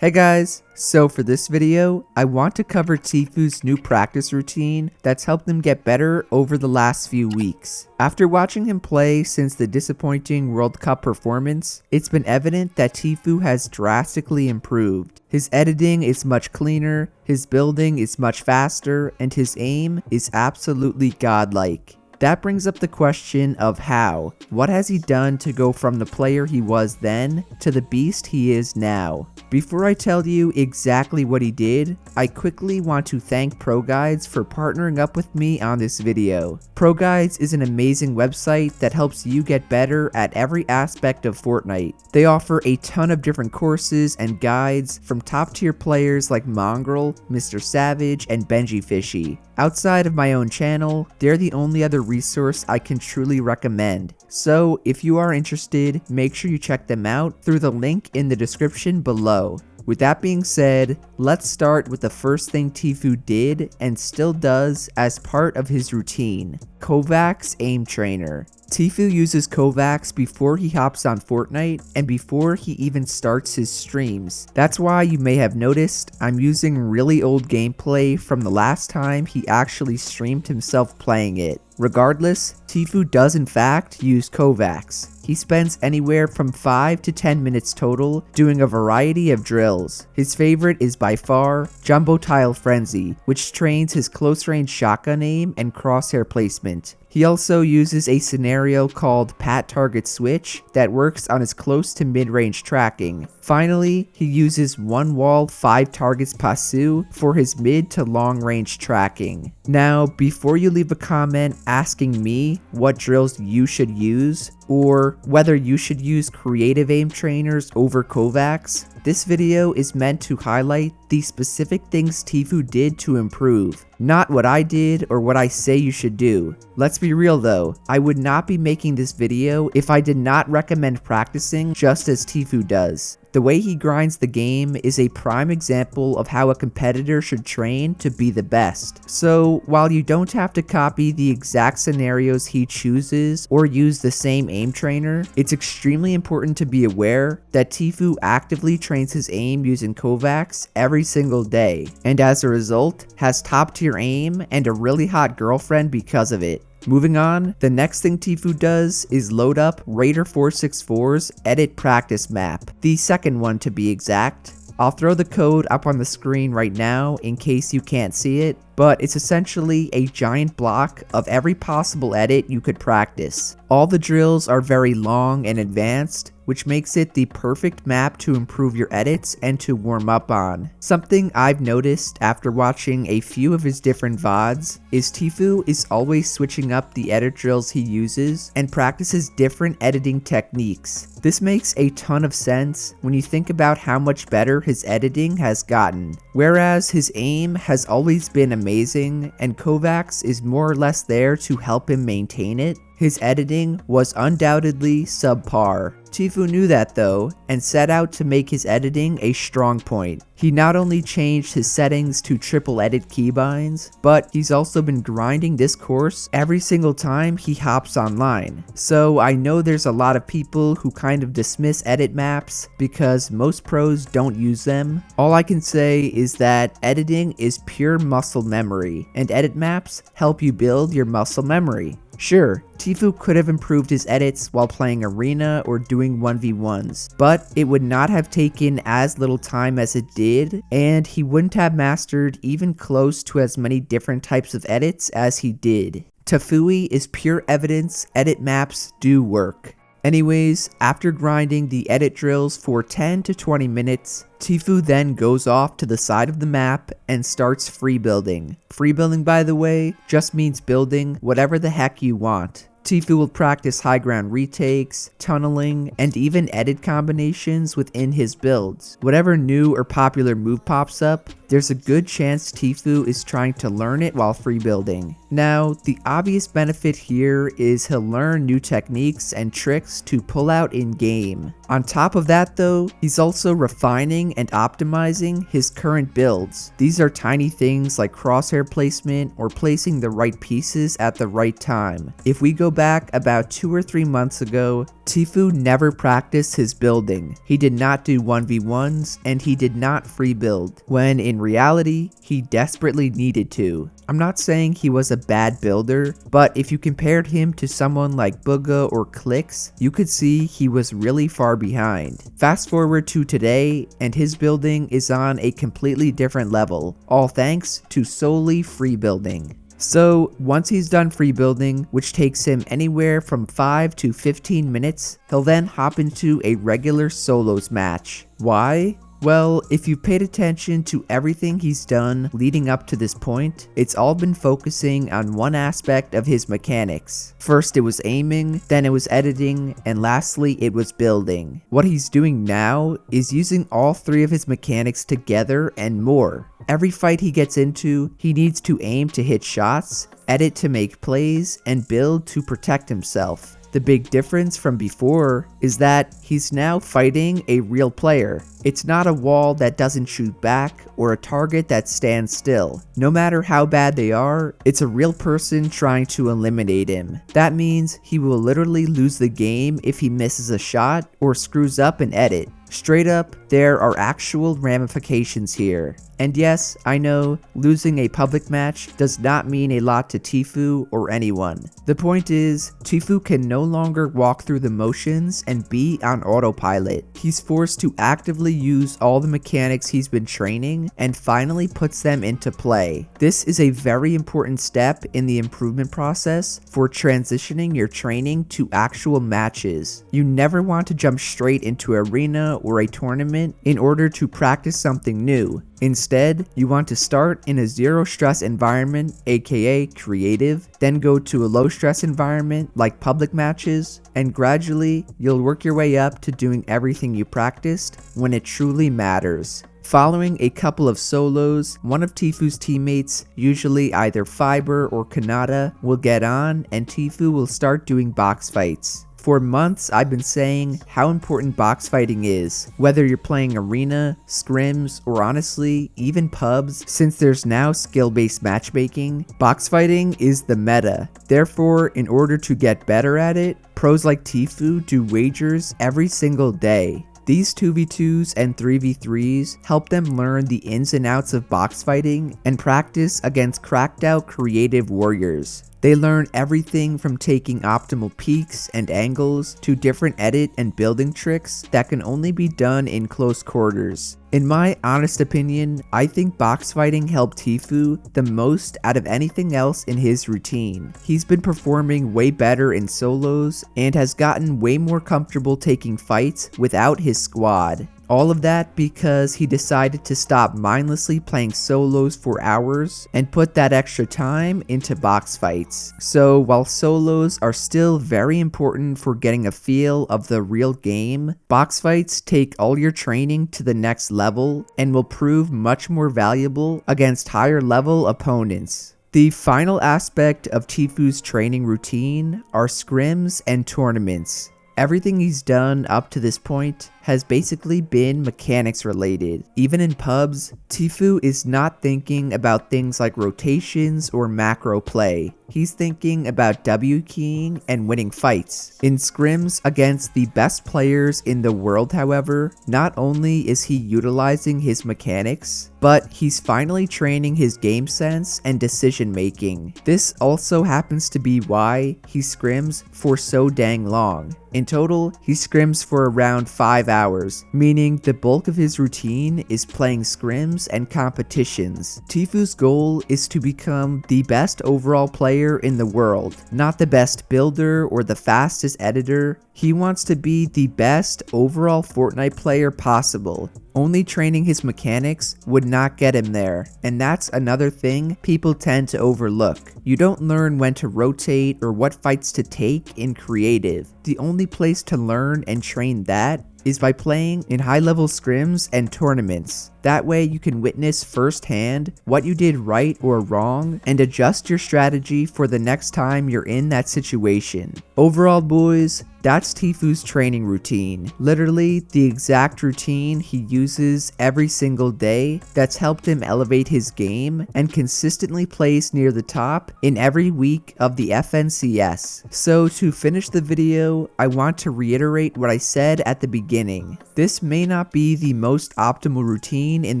Hey guys, so for this video, I want to cover Tfue's new practice routine that's helped him get better over the last few weeks. After watching him play since the disappointing World Cup performance, it's been evident that Tfue has drastically improved. His editing is much cleaner, his building is much faster, and his aim is absolutely godlike. That brings up the question of how. What has he done to go from the player he was then to the beast he is now? Before I tell you exactly what he did, I quickly want to thank ProGuides for partnering up with me on this video. ProGuides is an amazing website that helps you get better at every aspect of Fortnite. They offer a ton of different courses and guides from top tier players like Mongrel, Mr. Savage, and Benji Fishy. Outside of my own channel, they're the only other resource I can truly recommend. So if you are interested, make sure you check them out through the link in the description below. With that being said, let's start with the first thing Tfue did and still does as part of his routine: KovaaK's aim trainer. Tfue uses KovaaK before he hops on Fortnite and before he even starts his streams. That's why you may have noticed I'm using really old gameplay from the last time he actually streamed himself playing it. Regardless, Tfue does in fact use KovaaK. He spends anywhere from 5 to 10 minutes total doing a variety of drills. His favorite is by far Jumbo Tile Frenzy, which trains his close range shotgun aim and crosshair placement. He also uses a scenario called Pat Target Switch that works on his close to mid-range tracking. Finally, he uses one wall 5 targets pasu for his mid to long range tracking. Now, before you leave a comment asking me what drills you should use, or whether you should use creative aim trainers over KovaaK, this video is meant to highlight the specific things Tfue did to improve, not what I did or what I say you should do. Let's be real though, I would not be making this video if I did not recommend practicing just as Tfue does. The way he grinds the game is a prime example of how a competitor should train to be the best. So while you don't have to copy the exact scenarios he chooses or use the same aim trainer, it's extremely important to be aware that Tfue actively trains his aim using KovaaK every single day, and as a result, has top tier aim and a really hot girlfriend because of it. Moving on, the next thing Tfue does is load up Raider 464's edit practice map, the second one to be exact. I'll throw the code up on the screen right now in case you can't see it, but it's essentially a giant block of every possible edit you could practice. All the drills are very long and advanced, which makes it the perfect map to improve your edits and to warm up on. Something I've noticed after watching a few of his different VODs is Tfue is always switching up the edit drills he uses and practices different editing techniques. This makes a ton of sense when you think about how much better his editing has gotten. Whereas his aim has always been amazing and KovaaK is more or less there to help him maintain it, his editing was undoubtedly subpar. Tfue knew that though, and set out to make his editing a strong point. He not only changed his settings to triple edit keybinds, but he's also been grinding this course every single time he hops online. So I know there's a lot of people who kind of dismiss edit maps because most pros don't use them. All I can say is that editing is pure muscle memory, and edit maps help you build your muscle memory. Sure, Tfue could have improved his edits while playing Arena or doing 1v1s, but it would not have taken as little time as it did, and he wouldn't have mastered even close to as many different types of edits as he did. Tfue is pure evidence edit maps do work. Anyways, after grinding the edit drills for 10 to 20 minutes, Tfue then goes off to the side of the map and starts free building. Free building, by the way, just means building whatever the heck you want. Tfue will practice high ground retakes, tunneling, and even edit combinations within his builds. Whatever new or popular move pops up, there's a good chance Tfue is trying to learn it while free building. Now, the obvious benefit here is he'll learn new techniques and tricks to pull out in game. On top of that though, he's also refining and optimizing his current builds. These are tiny things like crosshair placement or placing the right pieces at the right time. If we go back about 2 or 3 months ago, Tfue never practiced his building. He did not do 1v1s and he did not free build, when in reality, he desperately needed to. I'm not saying he was a bad builder, but if you compared him to someone like Booga or Clicks, you could see he was really far behind. Fast forward to today, and his building is on a completely different level, all thanks to solely free building. So once he's done free building, which takes him anywhere from 5 to 15 minutes, he'll then hop into a regular solos match. Why? Well, if you've paid attention to everything he's done leading up to this point, it's all been focusing on one aspect of his mechanics. First it was aiming, then it was editing, and lastly it was building. What he's doing now is using all three of his mechanics together and more. Every fight he gets into, he needs to aim to hit shots, edit to make plays, and build to protect himself. The big difference from before is that he's now fighting a real player. It's not a wall that doesn't shoot back or a target that stands still. No matter how bad they are, it's a real person trying to eliminate him. That means he will literally lose the game if he misses a shot or screws up an edit. Straight up, there are actual ramifications here. And yes, I know, losing a public match does not mean a lot to Tfue or anyone. The point is, Tfue can no longer walk through the motions and be on autopilot. He's forced to actively use all the mechanics he's been training and finally puts them into play. This is a very important step in the improvement process for transitioning your training to actual matches. You never want to jump straight into arena or a tournament in order to practice something new. Instead, you want to start in a zero stress environment, aka creative, then go to a low stress environment like public matches, and gradually you'll work your way up to doing everything you practiced when it truly matters. Following a couple of solos, one of Tfue's teammates, usually either Fiber or Kanata, will get on and Tfue will start doing box fights. For months, I've been saying how important box fighting is, whether you're playing arena, scrims, or honestly, even pubs. Since there's now skill-based matchmaking, box fighting is the meta. Therefore, in order to get better at it, pros like Tfue do wagers every single day. These 2v2s and 3v3s help them learn the ins and outs of box fighting and practice against cracked out creative warriors. They learn everything from taking optimal peaks and angles to different edit and building tricks that can only be done in close quarters. In my honest opinion, I think box fighting helped Tfue the most out of anything else in his routine. He's been performing way better in solos and has gotten way more comfortable taking fights without his squad. All of that because he decided to stop mindlessly playing solos for hours and put that extra time into box fights. So while solos are still very important for getting a feel of the real game, box fights take all your training to the next level and will prove much more valuable against higher level opponents. The final aspect of Tfue's training routine are scrims and tournaments. Everything he's done up to this point has basically been mechanics related. Even in pubs, Tfue is not thinking about things like rotations or macro play. He's thinking about W keying and winning fights. In scrims against the best players in the world, however, not only is he utilizing his mechanics, but he's finally training his game sense and decision making. This also happens to be why he scrims for so dang long. In total, he scrims for around 5 hours, meaning the bulk of his routine is playing scrims and competitions. Tfue's goal is to become the best overall player in the world, not the best builder or the fastest editor. He wants to be the best overall Fortnite player possible. Only training his mechanics would not get him there, and that's another thing people tend to overlook. You don't learn when to rotate or what fights to take in creative. The only place to learn and train that is by playing in high-level scrims and tournaments. That way you can witness firsthand what you did right or wrong and adjust your strategy for the next time you're in that situation. Overall, boys, That's Tfue's training routine. Literally the exact routine he uses every single day that's helped him elevate his game and consistently place near the top in every week of the FNCS. So to finish the video, I want to reiterate what I said at the beginning. This may not be the most optimal routine in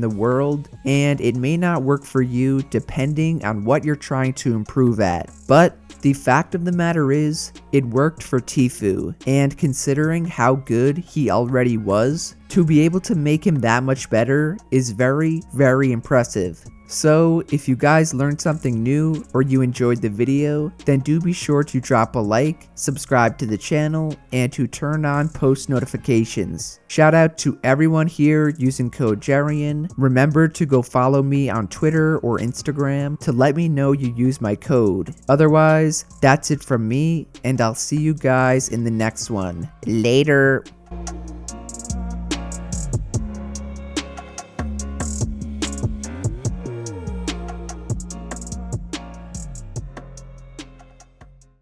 the world, and it may not work for you depending on what you're trying to improve at. But the fact of the matter is, it worked for Tfue, and considering how good he already was, to be able to make him that much better is very, very impressive. So if you guys learned something new or you enjoyed the video, then do be sure to drop a like, subscribe to the channel, and to turn on post notifications. Shout out to everyone here using code Jerian. Remember to go follow me on Twitter or Instagram to let me know you use my code. Otherwise, that's it from me, and I'll see you guys in the next one. Later.